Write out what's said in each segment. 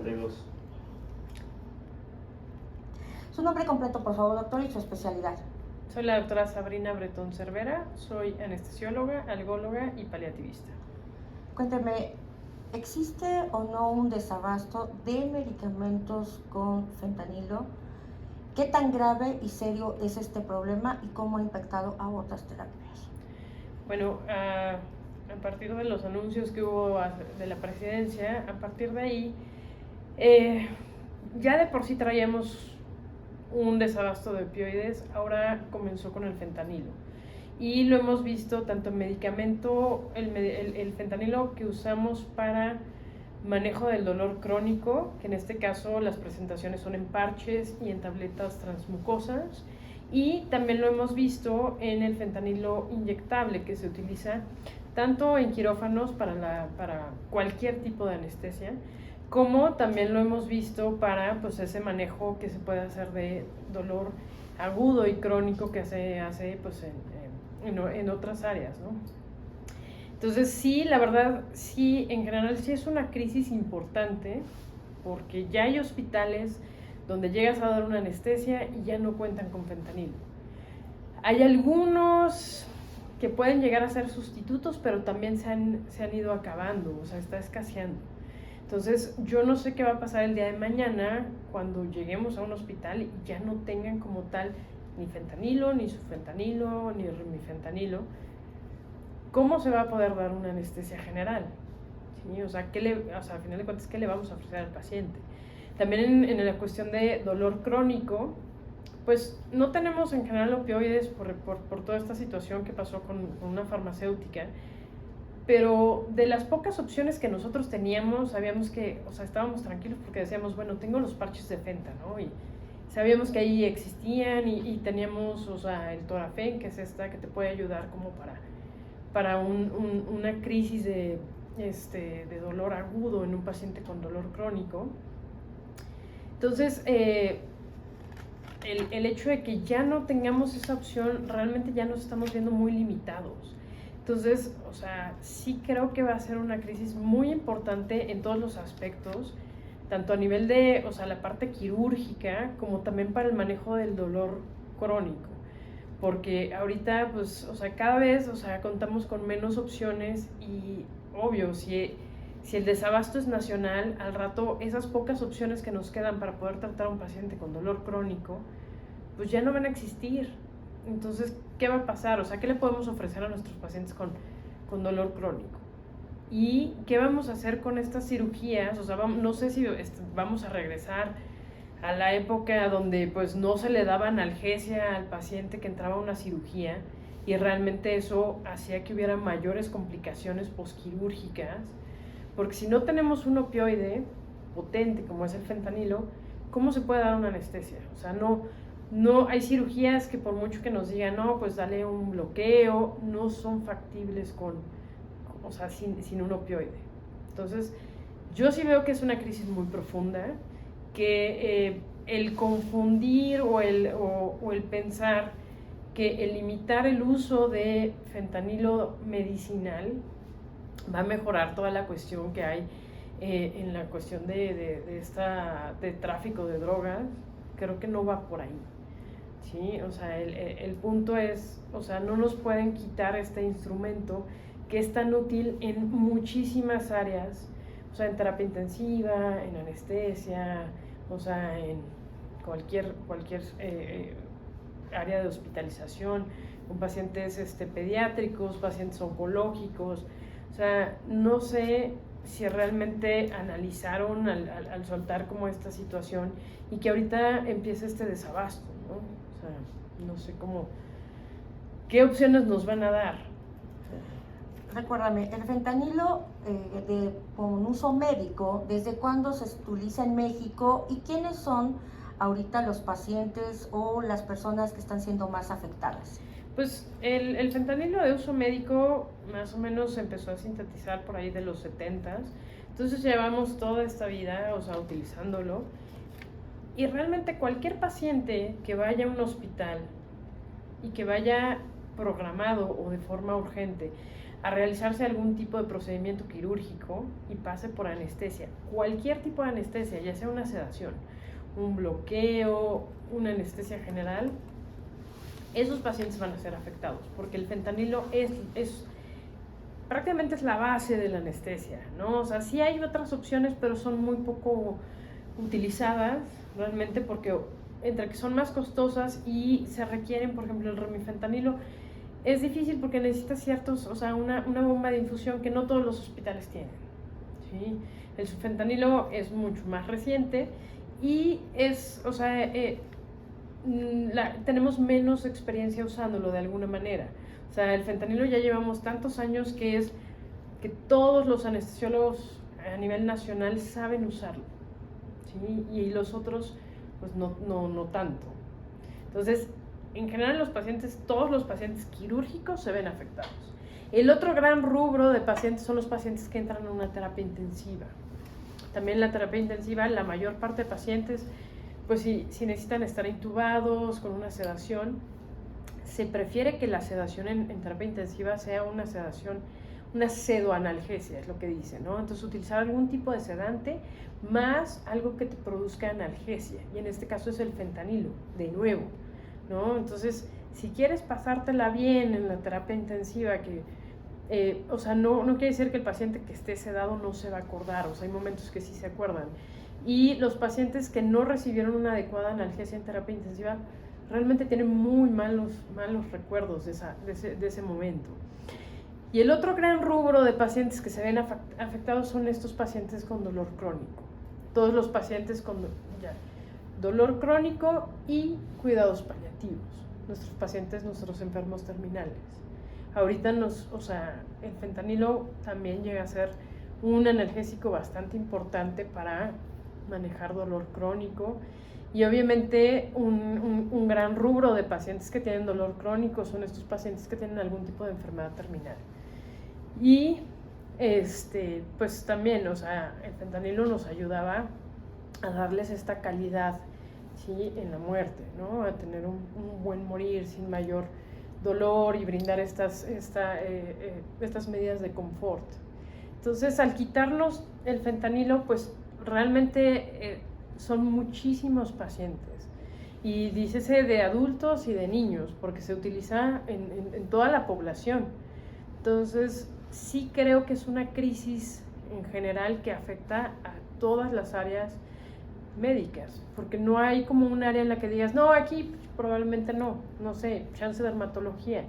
52. Su nombre completo, por favor, doctor, y su especialidad. Soy la doctora Sabrina Bretón Cervera, soy anestesióloga, algóloga y paliativista. Cuénteme, ¿existe o no un desabasto de medicamentos con fentanilo? ¿Qué tan grave y serio es este problema y cómo ha impactado a otras terapias? Bueno, a partir de los anuncios que hubo de la presidencia, a partir de ahí, ya de por sí traíamos un desabasto de opioides, ahora comenzó con el fentanilo. Y lo hemos visto tanto en medicamento, el fentanilo que usamos para manejo del dolor crónico, que en este caso las presentaciones son en parches y en tabletas transmucosas, y también lo hemos visto en el fentanilo inyectable, que se utiliza tanto en quirófanos para cualquier tipo de anestesia, como también lo hemos visto para pues, ese manejo que se puede hacer de dolor agudo y crónico que se hace pues, en otras áreas, ¿no? Entonces sí, la verdad, sí, en general sí es una crisis importante, porque ya hay hospitales donde llegas a dar una anestesia y ya no cuentan con fentanilo. Hay algunos que pueden llegar a ser sustitutos, pero también se han ido acabando, o sea, está escaseando. Entonces, yo no sé qué va a pasar el día de mañana cuando lleguemos a un hospital y ya no tengan como tal ni fentanilo, ni sufentanilo, ni remifentanilo. ¿Cómo se va a poder dar una anestesia general? ¿Sí? O sea, al final de cuentas, ¿qué le vamos a ofrecer al paciente? También en la cuestión de dolor crónico, pues no tenemos en general opioides por toda esta situación que pasó con una farmacéutica, pero de las pocas opciones que nosotros teníamos, sabíamos que, o sea, estábamos tranquilos porque decíamos, bueno, tengo los parches de Fenta, ¿no? Y sabíamos que ahí existían y teníamos, o sea, el Torafen, que es esta que te puede ayudar como para una crisis de dolor agudo en un paciente con dolor crónico. Entonces, el hecho de que ya no tengamos esa opción, realmente ya nos estamos viendo muy limitados. Entonces, o sea, sí creo que va a ser una crisis muy importante en todos los aspectos, tanto a nivel de, o sea, la parte quirúrgica, como también para el manejo del dolor crónico. Porque ahorita, pues, o sea, cada vez, o sea, contamos con menos opciones y, obvio, si el desabasto es nacional, al rato esas pocas opciones que nos quedan para poder tratar a un paciente con dolor crónico, pues ya no van a existir. Entonces, ¿qué va a pasar? O sea, ¿qué le podemos ofrecer a nuestros pacientes con dolor crónico? ¿Y qué vamos a hacer con estas cirugías? O sea, no sé si vamos a regresar a la época donde pues no se le daba analgesia al paciente que entraba a una cirugía y realmente eso hacía que hubiera mayores complicaciones posquirúrgicas, porque si no tenemos un opioide potente como es el fentanilo, ¿cómo se puede dar una anestesia? O sea, no hay cirugías que por mucho que nos digan, no, pues dale un bloqueo, no son factibles o sea, sin un opioide. Entonces, yo sí veo que es una crisis muy profunda, que el confundir o el pensar que el limitar el uso de fentanilo medicinal va a mejorar toda la cuestión que hay en la cuestión de tráfico de drogas, creo que no va por ahí. ¿Sí? O sea, el punto es, o sea, no nos pueden quitar este instrumento que es tan útil en muchísimas áreas, o sea, en terapia intensiva, en anestesia, o sea, en cualquier área de hospitalización, con pacientes pediátricos, pacientes oncológicos. O sea, no sé si realmente analizaron al soltar como esta situación y que ahorita empieza este desabasto, ¿no? O sea, no sé qué opciones nos van a dar. Recuérdame, el fentanilo con uso médico, ¿desde cuándo se utiliza en México y quiénes son ahorita los pacientes o las personas que están siendo más afectadas? Pues el fentanilo de uso médico más o menos se empezó a sintetizar por ahí de los 70s, entonces llevamos toda esta vida, o sea, utilizándolo, y realmente cualquier paciente que vaya a un hospital y que vaya programado o de forma urgente a realizarse algún tipo de procedimiento quirúrgico y pase por anestesia, cualquier tipo de anestesia, ya sea una sedación, un bloqueo, una anestesia general, esos pacientes van a ser afectados, porque el fentanilo prácticamente es la base de la anestesia, ¿no? O sea, sí hay otras opciones, pero son muy poco utilizadas realmente, porque entre que son más costosas y se requieren, por ejemplo, el remifentanilo es difícil porque necesita o sea, una bomba de infusión que no todos los hospitales tienen, ¿sí? El sulfentanilo es mucho más reciente y o sea, tenemos menos experiencia usándolo de alguna manera. O sea, el fentanilo ya llevamos tantos años que todos los anestesiólogos a nivel nacional saben usarlo, ¿sí? Y los otros, pues no tanto. Entonces, en general todos los pacientes quirúrgicos se ven afectados. El otro gran rubro de pacientes son los pacientes que entran a una terapia intensiva. También la terapia intensiva, la mayor parte de pacientes, pues si necesitan estar intubados con una sedación, se prefiere que la sedación en terapia intensiva sea una sedación, una pseudoanalgesia, es lo que dicen, ¿no? Entonces utilizar algún tipo de sedante más algo que te produzca analgesia, y en este caso es el fentanilo, de nuevo, ¿no? Entonces, si quieres pasártela bien en la terapia intensiva, o sea, no quiere decir que el paciente que esté sedado no se va a acordar, o sea, hay momentos que sí se acuerdan. Y los pacientes que no recibieron una adecuada analgesia en terapia intensiva realmente tienen muy malos recuerdos de ese momento. Y el otro gran rubro de pacientes que se ven afectados son estos pacientes con dolor crónico. Todos los pacientes con dolor crónico y cuidados paliativos. Nuestros pacientes, nuestros enfermos terminales. Ahorita o sea, el fentanilo también llega a ser un analgésico bastante importante para manejar dolor crónico, y obviamente un gran rubro de pacientes que tienen dolor crónico son estos pacientes que tienen algún tipo de enfermedad terminal. Y pues también, o sea, el fentanilo nos ayudaba a darles esta calidad, ¿sí?, en la muerte, ¿no? A tener un buen morir sin mayor dolor y brindar estas medidas de confort. Entonces, al quitarnos el fentanilo, pues realmente son muchísimos pacientes, y dícese de adultos y de niños, porque se utiliza en toda la población. Entonces, sí creo que es una crisis en general que afecta a todas las áreas médicas, porque no hay como un área en la que digas, no, aquí probablemente no sé, chance de dermatología,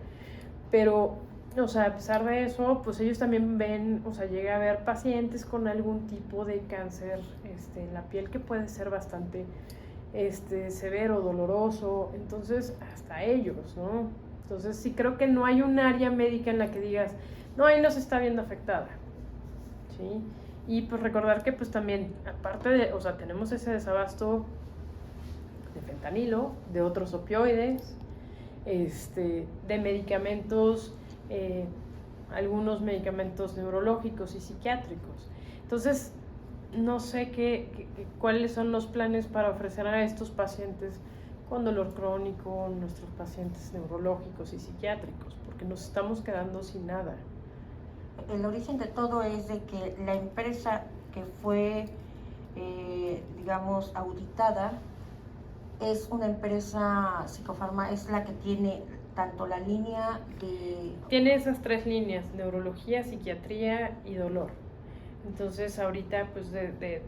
pero, o sea, a pesar de eso, pues ellos también ven, o sea, llega a haber pacientes con algún tipo de cáncer en la piel que puede ser bastante severo, doloroso, entonces hasta ellos, ¿no? Entonces sí creo que no hay un área médica en la que digas, no, ahí no se está viendo afectada, ¿sí? Y pues recordar que pues también, aparte de, o sea, tenemos ese desabasto de fentanilo, de otros opioides, de medicamentos, algunos medicamentos neurológicos y psiquiátricos. Entonces, no sé cuáles son los planes para ofrecer a estos pacientes con dolor crónico, nuestros pacientes neurológicos y psiquiátricos, porque nos estamos quedando sin nada. El origen de todo es de que la empresa que fue, digamos, auditada, es una empresa es la que tiene tanto la línea de... Tiene esas tres líneas: neurología, psiquiatría y dolor. Entonces ahorita pues de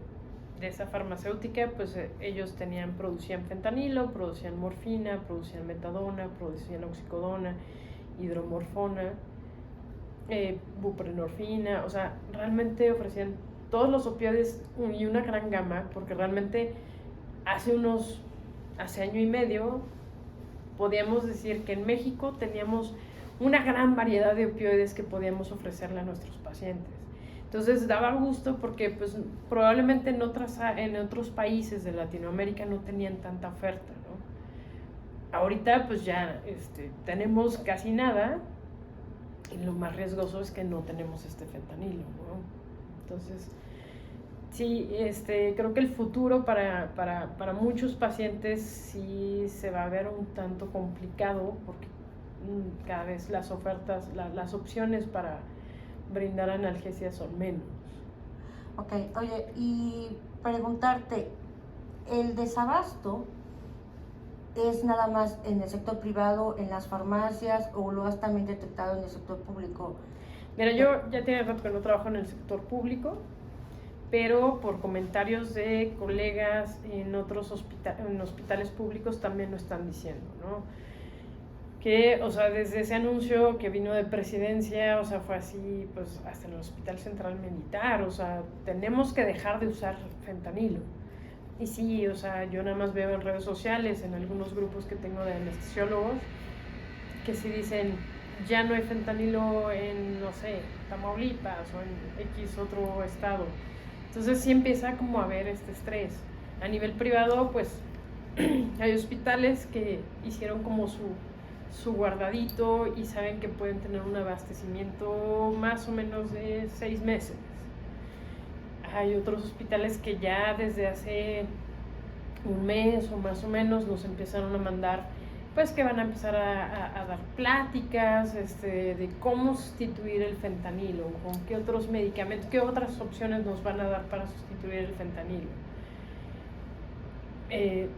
esa farmacéutica, pues ellos producían fentanilo, producían morfina, producían metadona, producían oxicodona, hidromorfona, buprenorfina, o sea, realmente ofrecían todos los opioides y una gran gama, porque realmente hace año y medio podíamos decir que en México teníamos una gran variedad de opioides que podíamos ofrecerle a nuestros pacientes. Entonces daba gusto porque pues probablemente en otros países de Latinoamérica no tenían tanta oferta, ¿no? Ahorita pues ya tenemos casi nada, y lo más riesgoso es que no tenemos fentanilo, ¿no? Entonces sí, creo que el futuro para muchos pacientes sí se va a ver un tanto complicado, porque cada vez las ofertas, las opciones para brindar analgesias son menos. Ok, oye, y preguntarte, ¿el desabasto es nada más en el sector privado, en las farmacias, o lo has también detectado en el sector público? Mira, yo ya tiene rato que no trabajo en el sector público, pero por comentarios de colegas en otros hospitales públicos también lo están diciendo, ¿no? Que, o sea, desde ese anuncio que vino de presidencia, o sea, fue así, pues, hasta en el Hospital Central Militar, o sea, tenemos que dejar de usar fentanilo. Y sí, o sea, yo nada más veo en redes sociales, en algunos grupos que tengo de anestesiólogos, que sí dicen, ya no hay fentanilo en, no sé, Tamaulipas o en X otro estado. Entonces sí empieza como a haber este estrés. A nivel privado, pues, hay hospitales que hicieron como su guardadito y saben que pueden tener un abastecimiento más o menos de 6 meses. Hay otros hospitales que ya desde hace un mes o más o menos nos empezaron a mandar, pues que van a empezar a dar pláticas de cómo sustituir el fentanilo, con qué otros medicamentos, qué otras opciones nos van a dar para sustituir el fentanilo.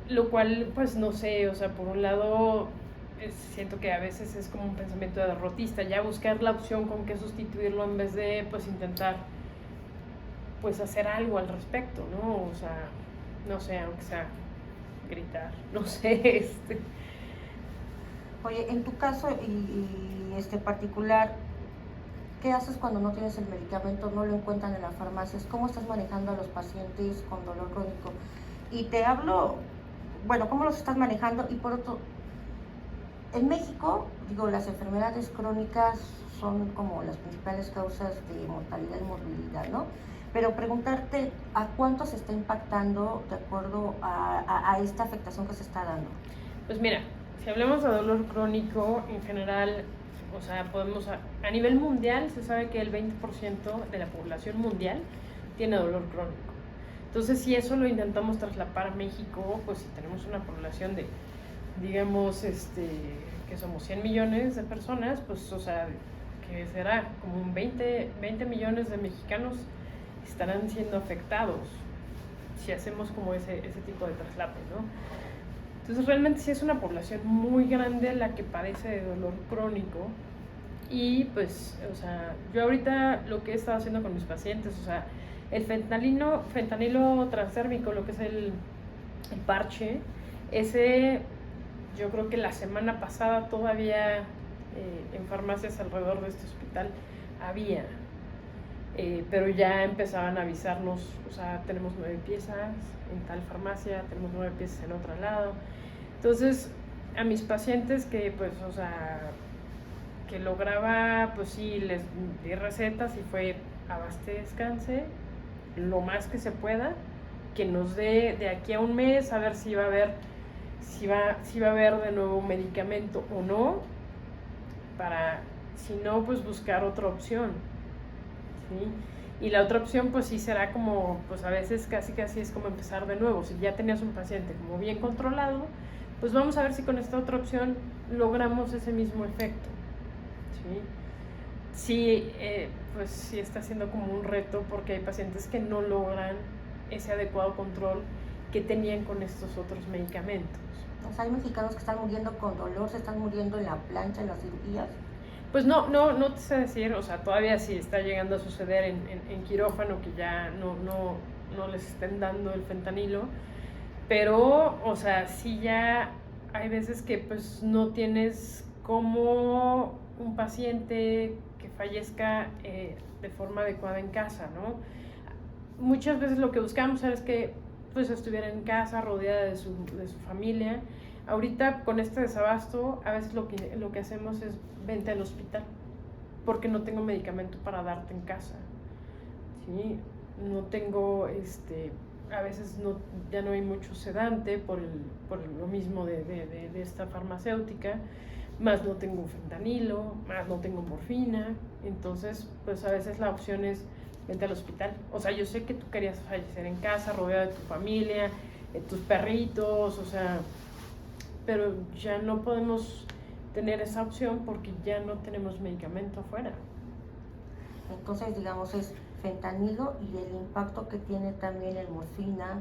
Lo cual, pues no sé, o sea, por un lado siento que a veces es como un pensamiento derrotista, ya buscar la opción con qué sustituirlo en vez de pues intentar pues hacer algo al respecto, ¿no? O sea, no sé, aunque sea gritar, no sé, Oye, en tu caso y particular, ¿qué haces cuando no tienes el medicamento, no lo encuentran en las farmacias? ¿Cómo estás manejando a los pacientes con dolor crónico? Y te hablo, bueno, ¿cómo los estás manejando? Y por otro, en México, digo, las enfermedades crónicas son como las principales causas de mortalidad y morbilidad, ¿no? Pero preguntarte, ¿a cuánto se está impactando de acuerdo a esta afectación que se está dando? Pues mira, si hablamos de dolor crónico, en general, o sea, podemos, a nivel mundial se sabe que el 20% de la población mundial tiene dolor crónico. Entonces, si eso lo intentamos traslapar a México, pues si tenemos una población de, digamos, que somos 100 millones de personas, pues, o sea, que será como un 20 millones de mexicanos estarán siendo afectados si hacemos como ese tipo de traslape, ¿no? Entonces realmente sí es una población muy grande la que padece de dolor crónico y pues, o sea, yo ahorita lo que he estado haciendo con mis pacientes, o sea, el fentanilo transdérmico, lo que es el parche, ese yo creo que la semana pasada todavía en farmacias alrededor de este hospital había, pero ya empezaban a avisarnos, o sea, tenemos 9 piezas en tal farmacia, tenemos 9 piezas en otro lado. Entonces, a mis pacientes que, pues, o sea, que lograba, pues sí, les di recetas y fue abastezcanse lo más que se pueda, que nos dé de aquí a un mes a ver si va a haber, si va a haber de nuevo medicamento o no, para, si no, pues buscar otra opción, ¿sí? Y la otra opción, pues sí será como, pues a veces casi es como empezar de nuevo. Si ya tenías un paciente como bien controlado, pues vamos a ver si con esta otra opción logramos ese mismo efecto, ¿sí? Sí, pues sí está siendo como un reto porque hay pacientes que no logran ese adecuado control que tenían con estos otros medicamentos. O sea, hay mexicanos que están muriendo con dolor, se están muriendo en la plancha, en las cirugías. Pues no te sé decir, o sea, todavía sí está llegando a suceder en quirófano que ya no les estén dando el fentanilo, pero, o sea, sí ya hay veces que pues no tienes como un paciente que fallezca de forma adecuada en casa, ¿no? Muchas veces lo que buscamos es que pues estuviera en casa, rodeada de su familia. Ahorita con este desabasto, a veces lo que hacemos es vente al hospital, porque no tengo medicamento para darte en casa, ¿sí? No tengo, a veces ya no hay mucho sedante por lo mismo de esta farmacéutica, más no tengo fentanilo, más no tengo morfina, entonces pues a veces la opción es vente al hospital. O sea, yo sé que tú querías fallecer en casa, rodeada de tu familia, de tus perritos, o sea, pero ya no podemos tener esa opción porque ya no tenemos medicamento afuera. Entonces, digamos, es fentanilo y el impacto que tiene también en morfina,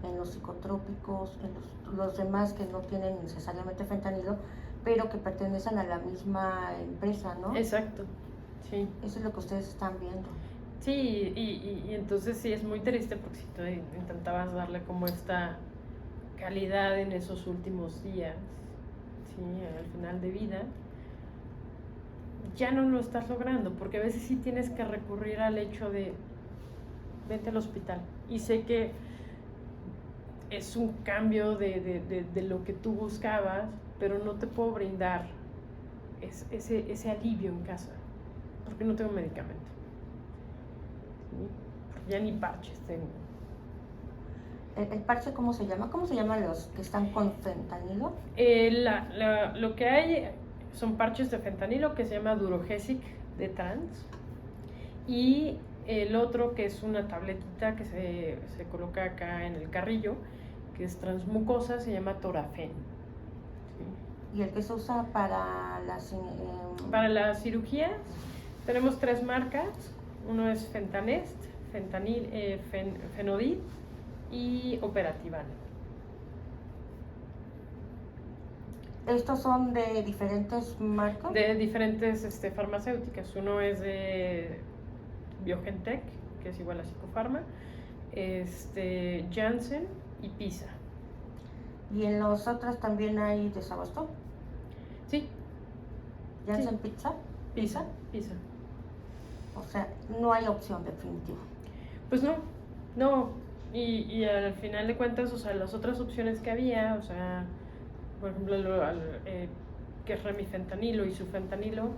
en los psicotrópicos, en los demás que no tienen necesariamente fentanilo, pero que pertenecen a la misma empresa, ¿no? Exacto, sí. Eso es lo que ustedes están viendo. Sí, y entonces sí es muy triste porque si tú intentabas darle como esta calidad en esos últimos días, sí, al final de vida, ya no lo estás logrando, porque a veces sí tienes que recurrir al hecho de vete al hospital. Y sé que es un cambio de lo que tú buscabas, pero no te puedo brindar ese alivio en casa, porque no tengo medicamento. ¿Sí? Ya ni parches tengo. ¿El parche cómo se llama? ¿Cómo se llaman los que están con fentanilo? Lo que hay son parches de fentanilo que se llama Durogesic de Trans, y el otro que es una tabletita que se coloca acá en el carrillo, que es transmucosa, se llama Torafen. ¿Sí? ¿Y el que se usa para Para las cirugías tenemos 3 marcas. Uno es Fentanest, Fenodid y Operativan. ¿Estos son de diferentes marcas? De diferentes farmacéuticas. Uno es de Biogentech, que es igual a Psicofarma, Janssen y Pisa. ¿Y en los otros también hay desabasto? Sí, ¿Janssen sí. Pisa? Pisa. O sea, no hay opción definitiva. Pues no. Y al final de cuentas, o sea, las otras opciones que había, o sea, por ejemplo, que es remifentanilo y sufentanilo,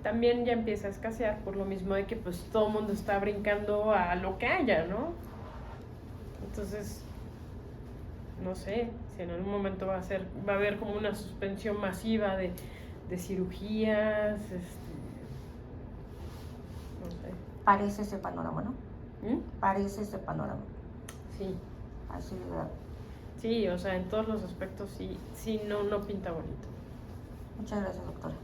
también ya empieza a escasear por lo mismo de que pues todo el mundo está brincando a lo que haya, ¿no? Entonces, no sé si en algún momento va a haber como una suspensión masiva de cirugías, no sé. Parece ese panorama, ¿no? Parece ese panorama. Sí. Así de verdad. Sí, o sea, en todos los aspectos sí, no pinta bonito. Muchas gracias, doctora.